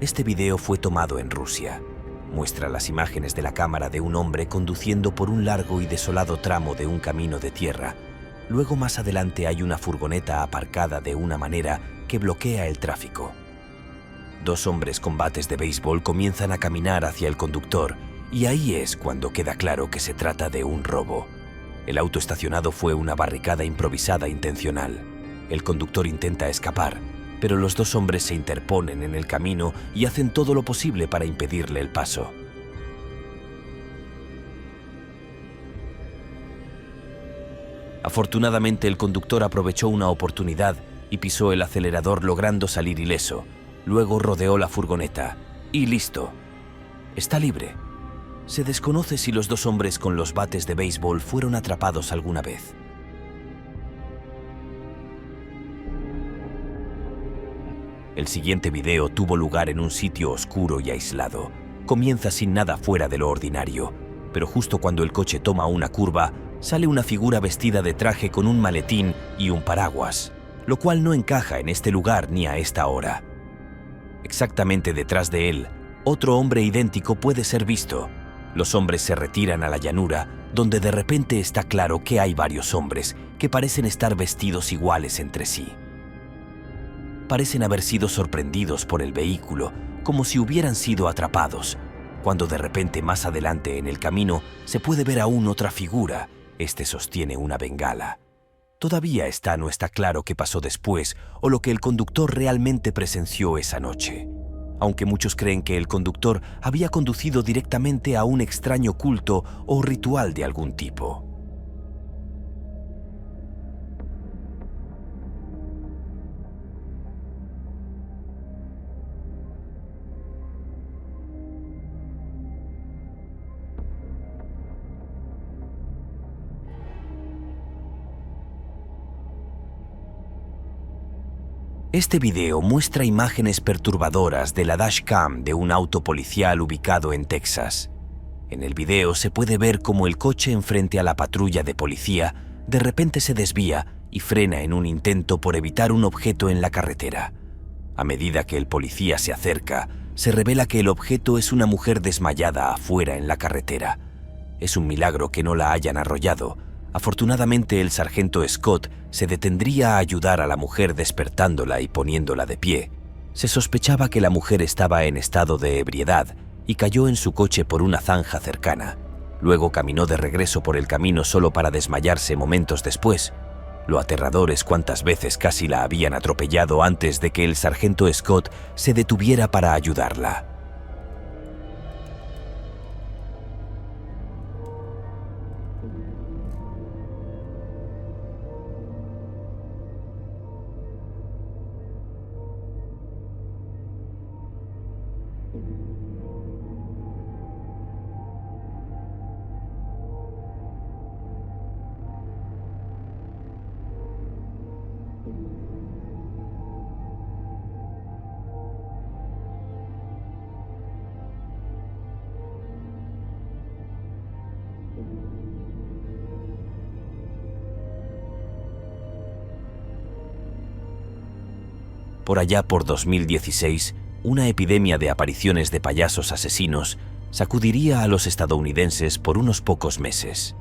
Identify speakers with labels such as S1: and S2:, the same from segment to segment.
S1: Este video fue tomado en Rusia. Muestra las imágenes de la cámara de un hombre conduciendo por un largo y desolado tramo de un camino de tierra. Luego, más adelante, hay una furgoneta aparcada de una manera que bloquea el tráfico. Dos hombres con bates de béisbol comienzan a caminar hacia el conductor y ahí es cuando queda claro que se trata de un robo. El auto estacionado fue una barricada improvisada intencional. El conductor intenta escapar, pero los dos hombres se interponen en el camino y hacen todo lo posible para impedirle el paso. Afortunadamente, el conductor aprovechó una oportunidad y pisó el acelerador logrando salir ileso. Luego rodeó la furgoneta y listo. Está libre. Se desconoce si los dos hombres con los bates de béisbol fueron atrapados alguna vez. El siguiente video tuvo lugar en un sitio oscuro y aislado. Comienza sin nada fuera de lo ordinario, pero justo cuando el coche toma una curva, sale una figura vestida de traje con un maletín y un paraguas, lo cual no encaja en este lugar ni a esta hora. Exactamente detrás de él, otro hombre idéntico puede ser visto. Los hombres se retiran a la llanura, donde de repente está claro que hay varios hombres que parecen estar vestidos iguales entre sí. Parecen haber sido sorprendidos por el vehículo, como si hubieran sido atrapados, cuando de repente más adelante en el camino se puede ver aún otra figura. Este sostiene una bengala. Todavía no está claro qué pasó después o lo que el conductor realmente presenció esa noche, aunque muchos creen que el conductor había conducido directamente a un extraño culto o ritual de algún tipo. Este video muestra imágenes perturbadoras de la dashcam de un auto policial ubicado en Texas. En el video se puede ver cómo el coche enfrente a la patrulla de policía de repente se desvía y frena en un intento por evitar un objeto en la carretera. A medida que el policía se acerca, se revela que el objeto es una mujer desmayada afuera en la carretera. Es un milagro que no la hayan arrollado. Afortunadamente, el sargento Scott se detendría a ayudar a la mujer despertándola y poniéndola de pie. Se sospechaba que la mujer estaba en estado de ebriedad y cayó en su coche por una zanja cercana. Luego caminó de regreso por el camino solo para desmayarse momentos después. Lo aterrador es cuántas veces casi la habían atropellado antes de que el sargento Scott se detuviera para ayudarla. Por allá por 2016, una epidemia de apariciones de payasos asesinos sacudiría a los estadounidenses por unos pocos meses.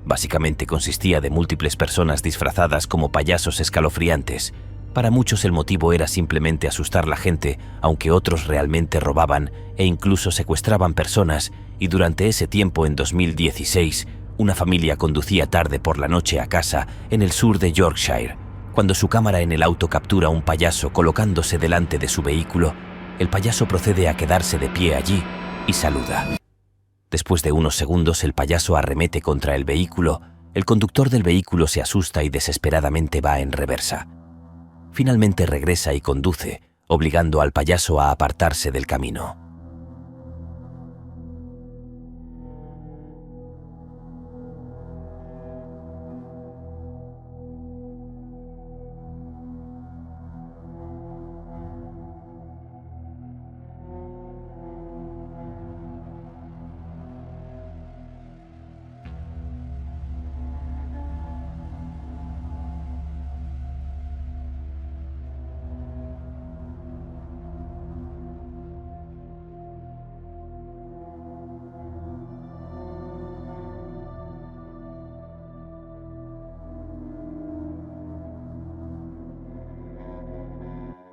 S1: Básicamente consistía de múltiples personas disfrazadas como payasos escalofriantes. Para muchos el motivo era simplemente asustar a la gente, aunque otros realmente robaban e incluso secuestraban personas, y durante ese tiempo, en 2016, una familia conducía tarde por la noche a casa en el sur de Yorkshire. Cuando su cámara en el auto captura a un payaso colocándose delante de su vehículo, el payaso procede a quedarse de pie allí y saluda. Después de unos segundos, el payaso arremete contra el vehículo. El conductor del vehículo se asusta y desesperadamente va en reversa. Finalmente regresa y conduce, obligando al payaso a apartarse del camino.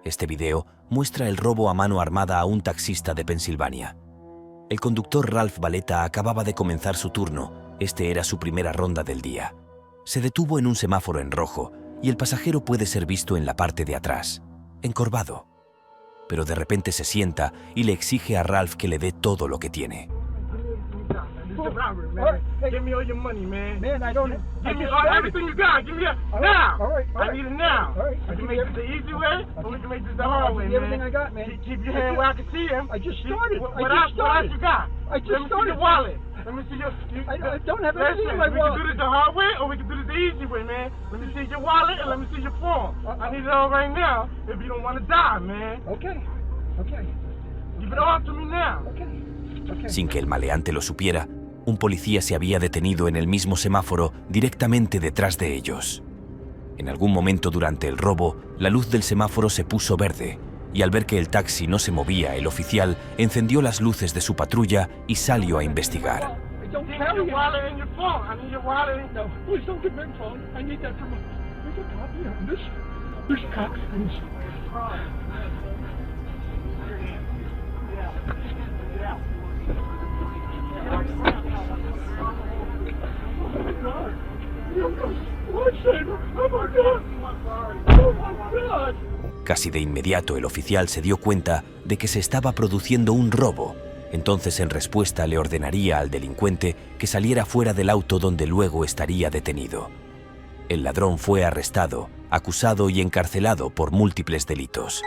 S1: Este video muestra el robo a mano armada a un taxista de Pensilvania. El conductor Ralph Valletta acababa de comenzar su turno. Este era su primera ronda del día. Se detuvo en un semáforo en rojo y el pasajero puede ser visto en la parte de atrás, encorvado. Pero de repente se sienta y le exige a Ralph que le dé todo lo que tiene.
S2: Give me all your money, man. Man, I don't. Give me all everything you got. Give me it now. All right. I need it now. All right. We can make this the easy way, or we can make this the hard way, man.
S3: Everything I got, man.
S2: Keep your hand where I can see him.
S3: I just started.
S2: What else you got?
S3: I just
S2: Let me see your wallet. Let me see your.
S3: I don't have anything in my wallet.
S2: We can do this the hard way, or we can do this the easy way, man. Let me see your wallet and let me see your form. I need it all right now. If you don't want to die, man.
S3: Okay. Okay.
S2: Give it all to me now.
S3: Okay. Okay.
S1: Sin que el maleante lo supiera, un policía se había detenido en el mismo semáforo directamente detrás de ellos. En algún momento durante el robo, la luz del semáforo se puso verde y al ver que el taxi no se movía, el oficial encendió las luces de su patrulla y salió a investigar. Casi de inmediato el oficial se dio cuenta de que se estaba produciendo un robo. Entonces, en respuesta, le ordenaría al delincuente que saliera fuera del auto donde luego estaría detenido. El ladrón fue arrestado, acusado y encarcelado por múltiples delitos.